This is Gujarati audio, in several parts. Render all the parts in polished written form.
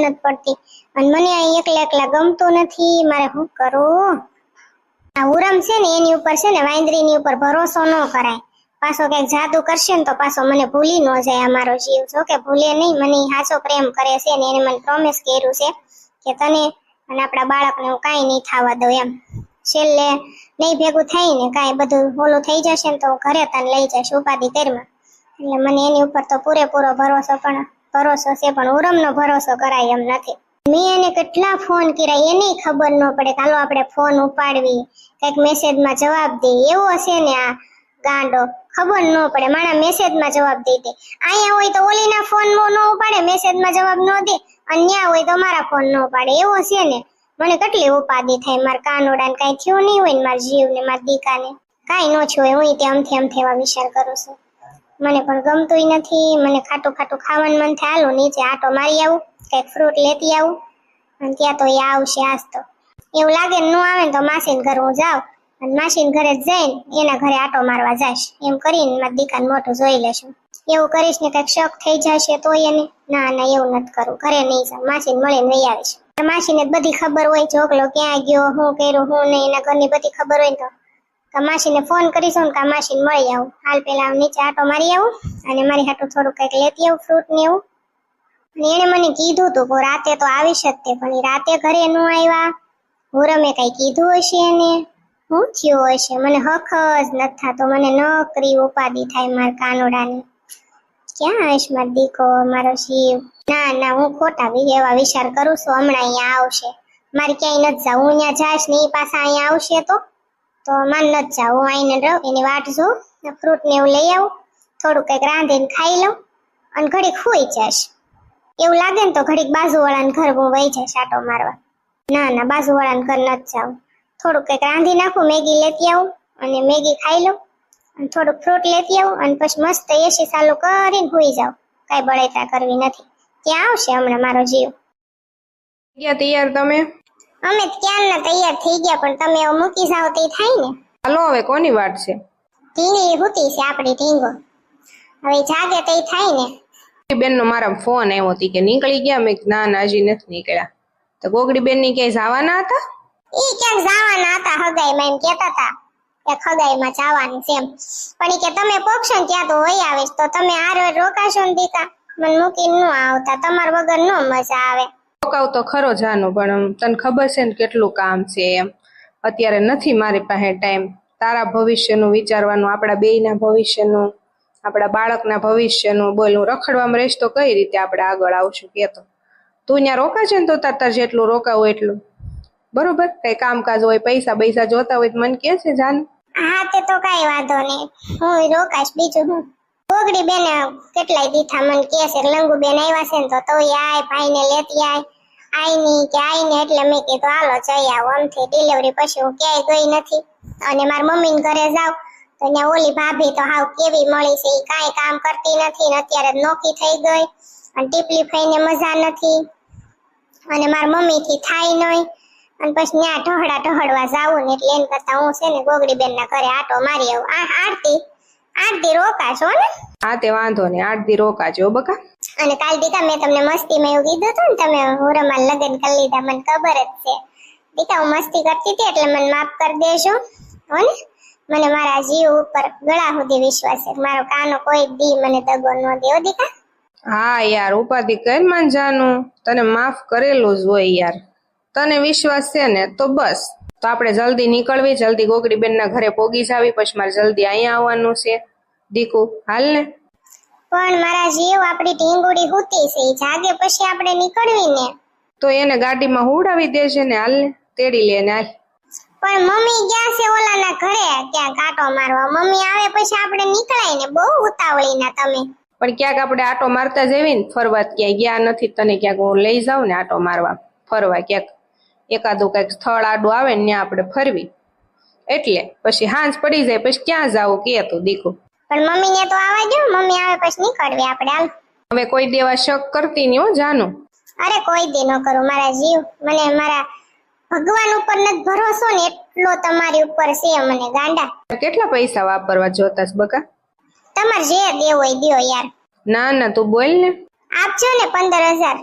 નથી પડતી. અને મને અહીં એકલા એકલા ગમતું નથી, મારે શું કરું? આ ઉરમ છે ને એની ઉપર છે ને વાંદરીની ઉપર ભરોસો ન કરાય. પાછો કઈક જાદુ કરશે ને તો પાછો મને ભૂલી ન જાય અમારો જીવ. જો કે ભૂલે નહીં, મને સાચો પ્રેમ કરે છે ને એને મને પ્રોમિસ કર્યું છે કે તને અને આપણા બાળકને હું કાંઈ નહીં થવા દઉં એમ. છેલ્લે નહીં ભેગું થાય ને કાંઈ બધું ઓલું થઈ જશે ને તો ઘરે તને લઈ જશે ઉપાધિ ઘરમાં. એટલે મને એની ઉપર તો પૂરેપૂરો ભરોસો છે, પણ ઉરમનો ભરોસો કરાય એમ નથી. મેં એને કેટલા ફોન કર્યા એને ખબર ન પડે કે હાલો આપણે ફોન ઉપાડવી, કઈક મેસેજમાં જવાબ દે. એવો હશે ને આ ગાંડો, ખબર ન પડે. મારા મેસેજમાં જવાબ દઈ દે. અહીંયા હોય તો ઓલીના ફોનમાં ન ઉપાડે, મેસેજમાં જવાબ ન દે, અને ત્યાં હોય તો મારા ફોન ન ઉપાડે. એવો છે ને, મને કેટલી ઉપાધિ થાય. મારા કાનોડાને કાંઈ થયું નહીં હોય ને મારા જીવને મારા દીકાને કાંઈ ન થયું હોય, હું ત્યાં અમથી એવા વિચાર કરું છું. મને પણ ગમતું નથી. મને ખાટું ખાટું ખાવાનું મન થાય. હાલો નીચે આટો મારી આવું, કંઈક ફ્રૂટ લેતી આવું, અને ત્યાં તો એ આવશે. આજ તો એવું લાગે ને ન આવે ને તો માસીને ઘરે હું જાઉં, અને માસીને ઘરે જઈને એના ઘરે આટો મારવા જઈશ. એમ કરીને મારા દીકાને મોઢું જોઈ લેશું. એવું કરીશ ને કંઈક શક થઈ જશે તો એને ના એવું નથી કરવું. ઘરે નહીં જાઉં, માસીને મળીને વહી આવીશ. માસીને બધી ખબર હોય, ચોકલો ક્યાં ગયો, શું કર્યું, શું નહીં, એના ઘરની બધી ખબર હોય ને તો માસીને ફોન કરીશું ને માસીને મળી આવું. હાલ પેલા નીચે આટો મારી આવું અને મારી હાટું થોડું કંઈક લેતી આવું, ફ્રૂટ ને એવું. અને એને મને કીધું તું કે રાતે તો આવીશ જ તે, પણ એ રાતે ઘરે ન આવ્યા. હુરમે કઈ કીધું હશે એને, શું થયું હશે? મને હક જ નથી થતો. મને નકરી ઉપાધિ થાય મારા કાનોડાને. ક્યાં હશ મારો દીકો, મારો શિવ? ના હું ખોટા એવા વિચાર કરું છું. હમણાં અહીંયા આવશે, મારે ક્યાંય નથી જાવ. હું અહીંયા જાઈશ ને એ પાછા અહીંયા આવશે તો મારે નથી જાવ. હું આવીને રહું, એની વાટ જોઉં, ફ્રૂટ ને એવું લઈ આવું, થોડું કંઈક રાંધીને ખાઈ લઉં અને ઘડીક સુઈ જઈશ. એવું લાગે ને તો ઘડીક બાજુવાળાને ઘર હું વહી જઈશ આટો મારવા. ના બાજુવાળાને ઘર નથી જાવ. થોડુંક કંઈક રાંધી નાખું, મેગી લેતી આવું અને મેગી ખાઈ લઉં અને થોડુંક ફ્રૂટ લેતી આવું અને પછી મસ્ત એસી ચાલુ કરીને સુઈ જાઉં. કાંઈ બળેતા કરવી નથી. ત્યાં આવશે હમણાં મારો જીવ. તૈયાર તમે? અમે ક્યારના તૈયાર થઈ ગયા, પણ તમે એવું મૂકી જાવ તો થાય ને. હાલો હવે કોની વાત છે? ઢીંગલી હુતી છે આપણી ઢીંગો, હવે જાગે તો થાય ને. બેન નો મારા ફોન આવ્યો હતી કે નીકળી ગયા. મેં ના હજી નથી નીકળ્યા. તો ગોગડી બેન ની ક્યાંય જવાના હતા? ઈ ક્યાંક જવાના હતા હગાઈમાં, એમ કેતા હતા કે હગાઈમાં જવાનું છે એમ. પણ ઈ કે તમે પોક્ષો ને ત્યાં તો હોય આવીશ, તો તમે આ રોજ રોકાશો ને દીકા, મને મૂકીને ન આવતા. તમાર વગર ન મજા આવે. રોકાવ તો ખરો જાનું, પણ તને ખબર છે ને કેટલું કામ છે એમ. અત્યારે નથી મારી પાસે ટાઈમ. તારા ભવિષ્યનું વિચારવાનું, આપણા બેયના ભવિષ્યનું, આપણા બાળકના ભવિષ્યનું. બોલ, હું રખડવામાં રહીશ તો કઈ રીતે આપણે આગળ આવશું? કેતો તું ત્યાં રોકાશે ને તો તાર જેટલું રોકાવું એટલું બરોબર. કઈ કામકાજ હોય, પૈસા જોતા હોય તો મને કે છે જાન. હા તે તો કઈ વાંધો નહીં, હું રોકાશ. બીજું હું ગોગડી બેન કેટલાય દીઠા મને કે છે લંગુ બેન આવ્યા છે ને તો આય ભાઈને લેતી આય એટલે મેં કીધું હાલો જઈ આવો. આમથી ડિલિવરી પછી હું ક્યાંય ગઈ નથી. અને મારા મમ્મીને ઘરે જાવ તો ત્યાં ઓલી ભાભી તો હાવ કેવી મળી છે, એ કાંઈ કામ કરતી નથી ને અત્યારે નોકી થઈ ગઈ. અને ટીપલી ફઈને મજા નથી, અને મારા મમ્મી થી થાય નહીં. અને પછી ત્યાં ઢહળવા જાવું ને એટલે એમ કરતા હું છે ને ગોગડી બેન ના ઘરે આટો મારી આવું. આરતી રોકાશો ને? હા તે વાંધો નહીં, 8 દી રોકાજો બકા. અને કાલ દીકા મેં તમને મસ્તીમાં એવું કીધું હતું ને, તમે હુરમાલ લગ્ન કરી લીધા, મને ખબર જ છે દીકા. હું મસ્તી કરતી હતી એટલે મને માફ કરી દેજો હો ને. મને મારા જીવ ઉપર ગળા સુધી વિશ્વાસ છે, મારો કાનો કોઈ દી મને દગો ન દેવો દીકા. હા યાર, ઉપાધિ કર માં જાનું, તને માફ કરેલું જ હોય યાર. તને વિશ્વાસ છે ને તો બસ. તો આપણે જલ્દી નીકળવી, જલ્દી ગોગડી બેન ના ઘરે પોગી જાવી, પછી મારે જલ્દી અહીંયા આવવાનું છે દીકુ. હાલ ને. પણ મારા જીવ આપણી ઢીંગુડી હુતી છે, જાગે પછી આપણે નીકળવી ને. તો એને ગાડીમાં હુડાવી દેશે ને. હાલ ને, તેડી લે ને હાલ. પણ મમ્મી ગયા છે ઓલાના ઘરે ક્યાં કાંટો મારવા. મમ્મી આવે પછી આપણે નીકળાય ને. બહુ ઉતાવળી ના તમે. પણ ક્યાંક આપણે આટો મારતા જઈએ ને ફરવા. ક્યાંય ગયા નથી, તને ક્યાંક હું લઈ જાઉં ને આટો મારવા ફરવા. ક્યાંક એકાદું કઈક સ્થળ આડું આવે ને ત્યાં આપણે ફરવી. એટલે પછી હાંજ પડી જાય પછી ક્યાં જાવું કે તું દીકુ. પણ મમ્મી ને તો આવવા દો, મમ્મી આવે પછી નીકળવી આપણે. હાલ હવે કોઈ દેવા શક કરતી નહીં હો જાનું. અરે કોઈ દી ન કરું મારા જીવ. મને મારા ભગવાન ઉપર નથી ભરોસો ને એટલો તમારી ઉપર છે મને ગાંડા. કેટલા પૈસા વાપરવા જોતાસ બકા? તમારે જે દેવો હોય દ્યો યાર. ના તું બોલ ને. આપજો ને 15,000.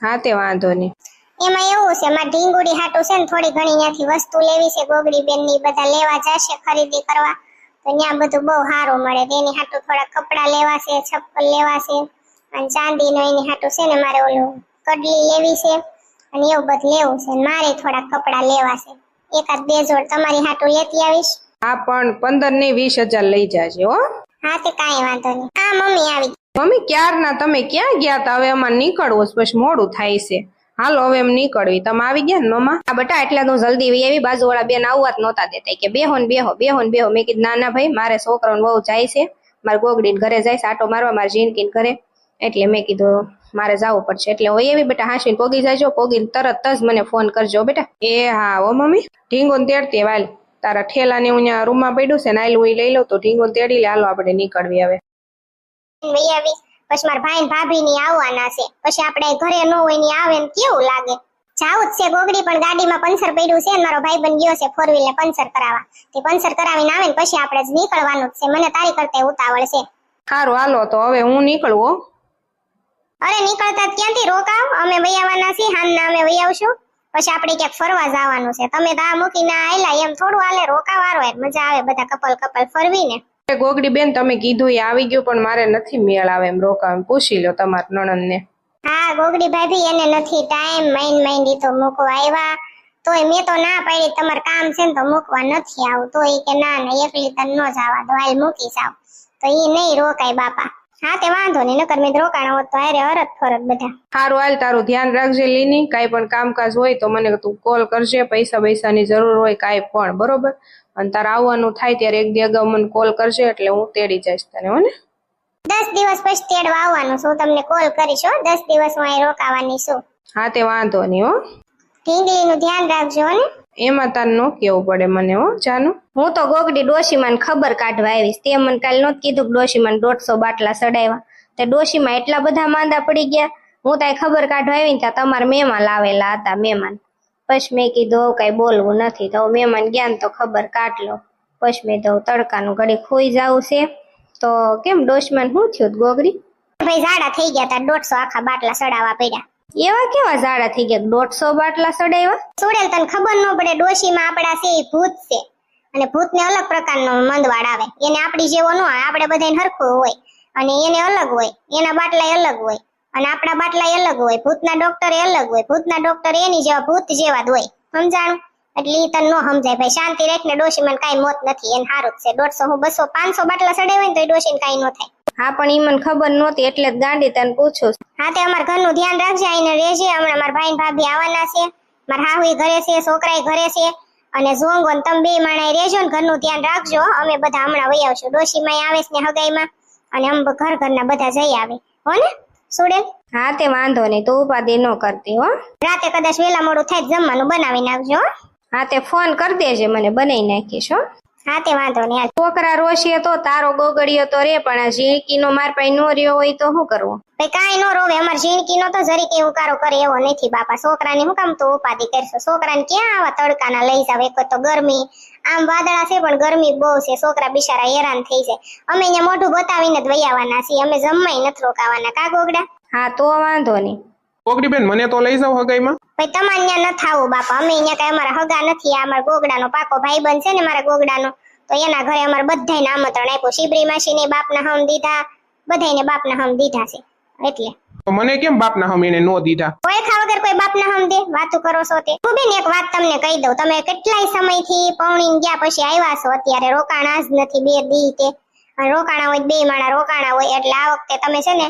હા તે વાંધો નહીં. એમાં એવું છે મારે ઢીંગુડી હાટું છે ને થોડી ઘણી ત્યાંથી વસ્તુ લેવી છે, ગોગડી બેન ની બધા લેવા જશે ખરીદી કરવા, તો ત્યાં બધું બહુ સારું મળે. એની હાટું થોડા કપડા લેવા છે, ચપ્પલ લેવા છે, અને ચાંદી નો એની હાટું છે ને મારે ઓલું કડલી લેવી છે, અને એવું બધું લેવું છે. મારે થોડા કપડા લેવા છે, એકાદ બે જોડ તમારી હાટું લેતી આવીશ. હા પણ 15 નહીં 20,000 લઈ જાજે હો. હા તે કાંઈ વાંધો નહીં. હા મમ્મી આવી. મમ્મી ક્યારના તમે ક્યાં ગયા તા? હવે અમારે નીકળવું છે, પછી મોડું થાય છે. હાલો હવે એમ નીકળવી. તમે આવી ગયા ને મમ્મા? આ બટા એટલે તો જલ્દી વહી આવી. બાજુવાળા બેન આવવા જ નહોતા દેતા કે બેહો ને બેહો, બેહો ને બેહો. મેં કીધું ના ના ભાઈ, મારે છોકરાને બહુ જાય છે, મારે ગોગડીને ઘરે જાય છે આટો મારવા, મારે જીનકીને ઘરે, એટલે મેં કીધું મારે જવું પડશે. એટલે વહી આવી બેટા. હાંસીને પોગી જાયજો, પોગીને તરત જ મને ફોન કરજો બેટા. એ હા હો મમ્મી. ઢીંગોને તેડતી વાલ. તારા ઠેલા ને હું અહીંયા રૂમમાં પડ્યું છે ને, આયલું એ લઈ લઉં તો ઢીંગોને તેડી લે. હાલો આપણે નીકળવી હવે. વહી આવી. પછી મારા ભાઈ ને ભાભી ની આવવાના છે, પછી આપણે ઘરે ન હોય ની આવે ને કેવું લાગે. જાવું જ છે ગોગડી, પણ ગાડીમાં પંચર પડ્યું છે ને મારો ભાઈ બન ગયો છે 4 વ્હીલર પંચર કરાવવા. તે પંચર કરાવીને આવે ને પછી આપણે જ નીકળવાનું જ છે. મને તારી કરતા ઉતાવળ છે. સારું હાલો તો હવે હું નીકળું હો. અરે નીકળતા જ ક્યાંથી રોકાવ, અમે વહી આવવાના છીએ, હાંજના અમે વહી આવશું. પછી આપણે ક્યાંક ફરવા જવાનું છે. તમે તો આ મૂકીને આયલા, એમ થોડું હાલે. રોકાવારો યાર, મજા આવે બધા કપલ ફરવીને. ગોગડી બેન તમે કીધું એ આવી ગયું, પણ મારે નથી મેળ આવે એમ રોકાવા. પૂછી લો તમારા નણંદ ને. હા ગોગડી ભાભી એને નથી ટાઈમ, માઇન્ડ તો મૂકવા આવ્યા, તોય મેં તો ના પાડી તમારે કામ છે ને તો મૂકવા નથી આવું. તો એ કે ના ના એકલી તને ન જવા દો, હાલ મૂકી જાવ. તો એ નહીં રોકાય બાપા. હા તે વાંધો નહીં, નકર મેં રોકાણા હોત તો અરે અરત ફરત બધા. સારું હાલ, તારું ધ્યાન રાખજે લીની. કાંઈ પણ કામકાજ હોય તો મને તું કોલ કરજે. પૈસાની જરૂર હોય કાંઈ પણ, બરોબર? અને તારે આવવાનું થાય ત્યારે એક દી અગાઉ મને કોલ કરજે, એટલે હું તેડી જઈશ તને, હો ને? 10 દિવસ પછી તેડવા આવવાનું છું, તમને કોલ કરીશ હો. 10 દિવસ હું અહીં રોકાવાની છું. હા તે વાંધો નહીં હો. ઢીંગલીનું ધ્યાન રાખજો ને. એમાં તાર નો કેવું પડે મને હો જાનું. હું તો ગોગડી ડોશીમાં ખબર કાઢવા આવીશ. તે મને કાલ નહોતું કીધું કે ડોશીમાં 150 બાટલા સડાવ્યા. તે ડોશીમાં એટલા બધા માંદા પડી ગયા. હું તાય ખબર કાઢવા આવી ને ત્યાં તમારા મહેમાન લાવેલા હતા, મહેમાન. પછી મેં કીધું કઈ બોલવું નથી, તો મહેમાન ગયા ને તો ખબર કાઢ લો. પછી મેં તો તડકાનું ઘડી ખોઈ જવું છે. તો કેમ ડોશીમાં શું થયું ગોગડી? ભાઈ ઝાડા થઈ ગયા તા, 150 આખા બાટલા સડાવવા પડ્યા. એવા કેવા ઝાડા થઈ ગયા 150 બાટલા સડાવ્યા? સુડેલ તને ખબર ન પડે, ડોશીમાં આપડા છે ઈ ભૂત છે, અને ભૂતને અલગ પ્રકારનો મંદવાડ આવે. એને આપડી જેવો ન આવે, આપણે બધાને હરખું હોય, અને એને અલગ હોય. એના બાટલા અલગ હોય અને આપણા બાટલા અલગ હોય. ભૂતના ડોક્ટર અલગ હોય. ભૂતના ડોક્ટર એની જેવા ભૂત જેવા જ હોય, સમજાણું? એટલે ઈ તને ન સમજાય ભાઈ. શાંતિ રાખીને ડોશીમાં કાંઈ મોત નથી, એને સારું જ છે. 150 હું 200 500 બાટલા સડાવ્યા ને તો ડોશીને કાંઈ ન થાય. હા પણ ઈ મને ખબર નહોતી એટલે જ ગાંડી તને પૂછું. હા તે અમારા ઘરનું ધ્યાન રાખજે, આઈને રહેજે. હમણાં મારા ભાઈ ભાભી આવવાના છે, મારા હાહુઈ ઘરે છે, છોકરાય ઘરે છે, અને ઝોંગો ને તમે 2 માણા રહેજો ને ઘરનું ધ્યાન રાખજો. અમે બધા હમણાં વહી આવશું. ડોશીમાં આવે છે ને હગાઈમાં, અને અમે ઘરના બધા જઈ આવે, હો ને સુડેલ? હા તે વાંધો નહીં, તું ઉપાધિ ન કરતી હો. રાતે કદાચ વેલા મોડું થાય જમવાનું બનાવી નાખજો. હા તે ફોન કરી દેજે, મને બનાવી નાખીશ હો. હા તે વાંધો નહીં. છોકરા રોશીએ તો તારો ગોગડીયો તો રે, પણ આ ઝીણકીનો માર પાસે નો રહ્યો હોય તો શું કરવું? ભાઈ કાંઈ નો રોવે. અમાર ઝીણકીનો તો જરીકે ઉકારો કરે એવો નથી બાપા. છોકરાને શું કામ તો ઉપાધિ કરશો? છોકરાને ક્યાં આવા તડકાના લઈ જાવ? એક તો ગરમી, આમ વાદળા છે પણ ગરમી બહુ છે. છોકરા બિચારા હેરાન થઈ જાય. અમે અહીંયા મોઢું બતાવીને જ વહી આવવાના છીએ. અમે જમવાય નથી રોકાવાના, કા ગોગડા? હા તો વાંધો નહીં. ગોગડી બેન મને તો લઈ જાવ હગાઈમાં. ભાઈ તમારે ત્યાં નથી આવું બાપા. અમે અહીંયા કઈ અમારા હગા નથી. આ અમારા ગોગડાનો પાકો ભાઈબંધ છે ને મારા ગોગડાનો, તો એના ઘરે અમારે બધાને આમંત્રણ આપ્યું. શિબરી માસીને બાપના હમ દીધા, બધાને બાપના હમ દીધા છે. એટલે તો મને કેમ બાપના હમ એને નો દીધા? ઓળખા વગર કોઈ બાપના હમ દે? વાતું કરો છો તે. હું બેન એક વાત તમને કહી દઉં, તમે કેટલાય સમયથી પૌણીને ગયા પછી આવ્યા છો, અત્યારે રોકાણા જ નથી 2 દી તે. રોકાણા હોય 2 માણા રોકાણા હોય, એટલે આ વખતે તમે છે ને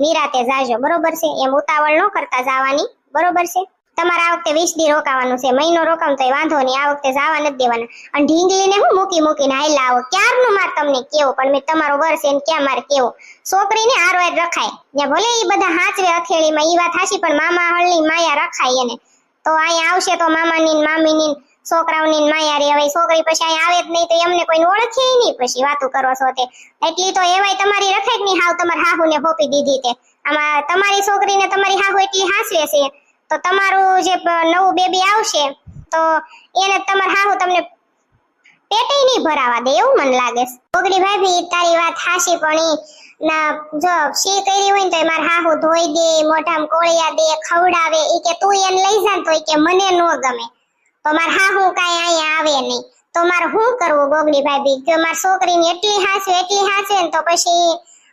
નિરાતે જાજો, બરોબર છે? એમ ઉતાવળ ન કરતા જવાની, બરોબર છે? તમારે આ વખતે 20 દી રોકાવાનું છે. મહિનો રોકાવ તો વાંધો નહીં, આ વખતે જવા નથી દેવાના. અને ઢીંગલીને હું મૂકીને હાઈલા આવો ક્યારનું માર તમને કેવું, પણ મેં તમારો વર્ષ એને ક્યાં મારે કેવું? છોકરીને હારો જ રખાય ત્યાં, ભલે એ બધા હાચવે અથેળીમાં, ઈ વાત હાચી, પણ મામા હળની માયા રખાય એને. તો અહીંયા આવશે તો મામાની મામીની છોકરાઓની માયા રે. હવે છોકરી પછી અહીંયા આવે જ નહીં તો એમને કોઈને ઓળખે નહીં. પછી વાતું કરો છો તે. એટલી તો એવાય તમારી રખાય જ નહીં. હાવ તમારા હાહુને હોપી દીધી તે. આમાં તમારી છોકરીને તમારી હાહુ એટલી હાસવે છે, તો તમારું જે નવું બેબી આવશે તો એને તમારા હાહુ તમને પેટે નહીં ભરાવા દે એવું મને લાગે છે. ગોગડી ભાભી તારી વાત હાશી, પણ ઈ ના જો શી કરી હોય ને તો માર હાહુ ધોઈ દે, મોઢામાં કોળિયા દે, ખવડાવે. ઈ કે તું એને લઈ જા તો ઈ કે મને નો ગમે, તો માર હાહુ કાઈ અહીંયા આવે નહીં. તો મારે શું કરવું ગોગડી ભાભી? કે માર છોકરીને એટલી હાચવે ને તો પછી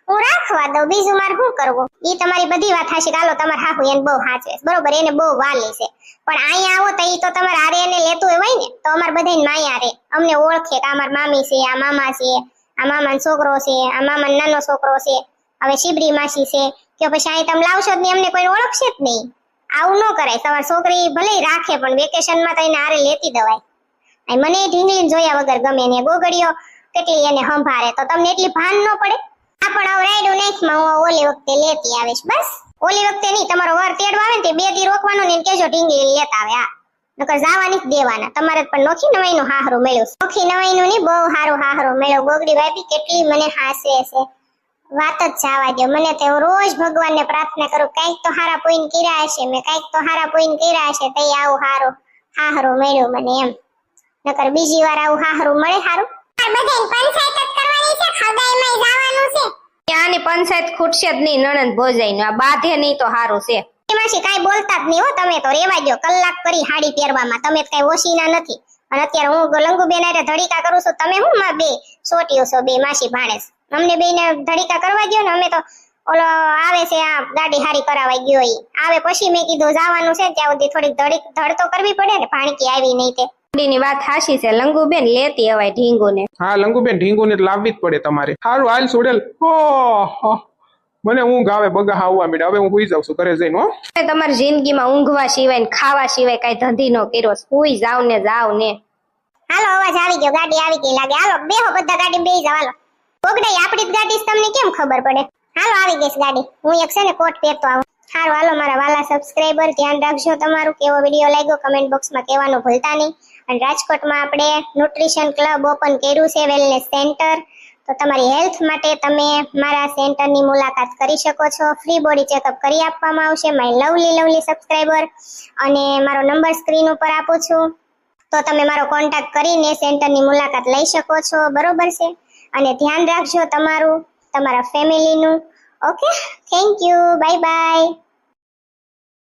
હું રાખવા દઉં, બીજું મારે શું કરવું? ઈ તમારી બધી વાત હાશી, કાલો તમાર હાહુ એને બહુ હાચવે બરોબર, એને બહુ વાલી છે, પણ અહીંયા આવો તો ઈ તો તમારે હારે એને લેતું હોય ને, તો અમાર બધાને માયા રે, અમને ઓળખે કે અમાર મામી છે, આ મામા છે, આ મામાનો છોકરો છે, આ મામાનો નાનો છોકરો છે, હવે શિબરી માસી છે, કે પછી અહીં તમે લાવશો જ નહીં, અમને કોઈ ઓળખશે જ નહીં. આવું ન કરાય. તમારી છોકરી ભલે રાખે પણ વેકેશનમાં તો એને હારે લેતી દવાય. અને મને ઢીંગલીને જોયા વગર ગમે ને, ગોગડીઓ કેટલી એને સંભાળે, તો તમને એટલી ભાન ન પડે? આ પણ હવે રાયડું નાખમાં હું ઓલી વખતે લેતી આવીશ, બસ ઓલી વખતે નહીં, તમારો વર તેડવા આવે ને તે 2 દી રોકવાનો ને કેજો ઢીંગલી લેતા આવે. આ નકર જાવાની જ દેવાના. તમારે પણ નોખી નવાઈનું હાહરું મળ્યું, નોખી નવાઈનું નહીં, બહુ સારું હાહરું મળ્યું. ગોગડી ભાભી કેટલી મને હાસે છે, વાત જ જવા દો. મને તો રોજ ભગવાનને પ્રાર્થના કરું કઈક તો હારા પોઈન કર્યા હશે, મેં કઈક તો હારા પોઈન કર્યા હશે, તઈ આવું હાહરું મળ્યું મને એમ. નકર બીજી વાર આવું હાહરું મળે હારું? બધાને પંચાયત જ કરવાની છે, ખવડાઈમાં જવાનું છે. ત્યાંની પંચાયત ખૂટશે જ નહીં નણંદ ભોજાઈનું, આ બાધે નહીં તો સારું છે. માસી કાઈ બોલતા જ નહીં હો, તમે તો રેવા દો. કલાક કરી હાડી પહેરવામાં, તમે તો કઈ ઓશીના નથી. અને અત્યારે હું લંગુબેન હારે ધડીકા કરું છું, તમે હું માં બે સોટીઓ છો, બે માસી ભાણેજ, અમને બેને ધડીકા કરવા દો ને. અમે તો ઓલો આવે છે આ ગાડી હારી કરાવાઈ ગયો, ઈ આવે પછી મેં કીધું જવાનું છે ત્યાં સુધી થોડીક ધડ તો કરવી પડે ને, ભાણકી આવી નહીં તે. ની વાત હાશી છે, લંગુબેન લેતી હવાય ઢીંગુને. હા લંગુબેન, ઢીંગુને લાવવી જ પડે તમારે. સારું હાલ સોડેલ, મને ઊંઘ આવે, બગા આવવા માંડે. હવે હું સુઈ જાઉં છું ઘરે જઈને. હો, તમારી જિંદગીમાં ઊંઘવા સિવાય ને ખાવા સિવાય કઈ ધંધી નો કર્યો, સુઈ જાવ ને. હાલો અવાજ આવી ગયો, ગાડી આવી ગઈ લાગે. હાલો બેહો બધા, ગાડી બેહી જાવ. હાલો ગોગડાઈ આપણી જ ગાડી છે, તમને કેમ ખબર પડે? હાલો આવી ગઈ ગાડી. હું એક છે ને કોટ પહેરતો આવું. સારું હાલો મારા વાલા સબસ્ક્રાઇબર, ધ્યાન રાખજો તમારું. કેવો વિડીયો લાગ્યો કમેન્ટ બોક્સમાં કહેવાનું ભૂલતા નહીં. અને રાજકોટમાં આપણે ન્યુટ્રિશન ક્લબ ઓપન કર્યું છે, વેલનેસ સેન્ટર. તો તમારી હેલ્થ માટે તમે મારા સેન્ટરની મુલાકાત કરી શકો છો. ફ્રી બોડી ચેકઅપ કરી આપવામાં આવશે માય લવલી સબસ્ક્રાઇબર. અને મારો નંબર સ્ક્રીન ઉપર આપું છું, તો તમે મારો કોન્ટેક્ટ કરીને સેન્ટરની મુલાકાત લઈ શકો છો, બરોબર છે? અને ધ્યાન રાખજો તમારું, તમારા ફેમિલીનું. Okay, thank you, bye by.